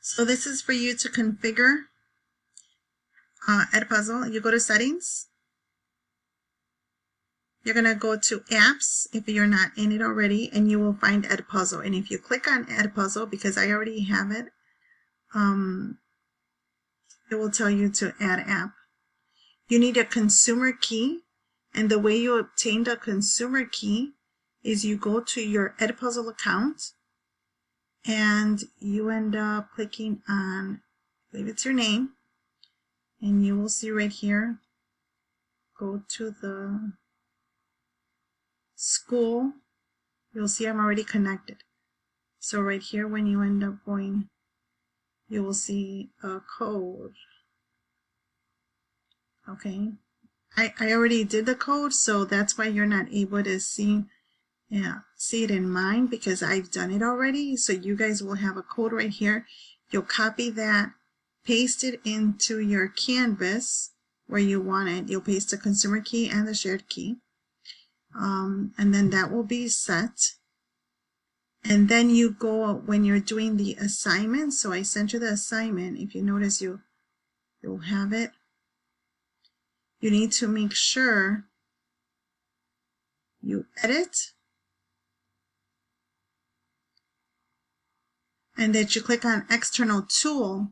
So this is for you to configure EdPuzzle. You go to settings. You're going to go to apps if you're not in it already, and you will find EdPuzzle. And if you click on EdPuzzle, because I already have it, it will tell you to add app. You need a consumer key, and the way you obtain the consumer key is you go to your EdPuzzle account and you end up clicking on, I believe it's your name, and you will see right here, go to the school, you'll see I'm already connected. So right here, when you end up going, you will see a code. Okay, I already did the code, so that's why you're not able to see it in mine, because I've done it already. So you guys will have a code right here. You'll copy that, paste it into your canvas where you want it. You'll paste the consumer key and the shared key. And then that will be set. And then you go, when you're doing the assignment, so I sent you the assignment. If you notice, you'll have it. You need to make sure you edit and that you click on external tool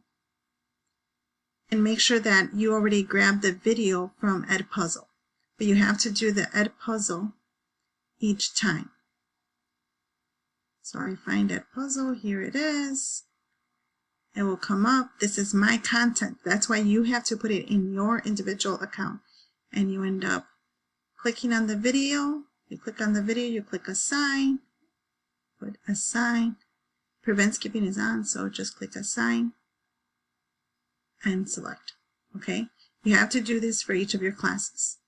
and make sure that you already grabbed the video from EdPuzzle. But you have to do the EdPuzzle each time. So I find EdPuzzle, here it is. It will come up. This is my content. That's why you have to put it in your individual account. And you end up clicking on the video. You click on the video, you click assign, put assign. Prevent skipping is on, so just click assign and select. Okay, you have to do this for each of your classes.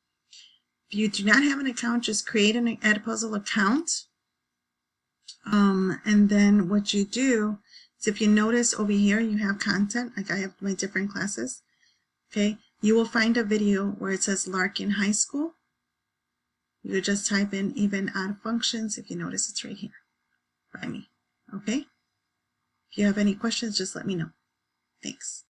If you do not have an account, just create an EdPuzzle account. And then what you do is, if you notice over here, you have content, like I have my different classes. Okay, you will find a video where it says Larkin High School. You just type in even odd functions. If you notice, it's right here by me. Okay, if you have any questions, just let me know. Thanks.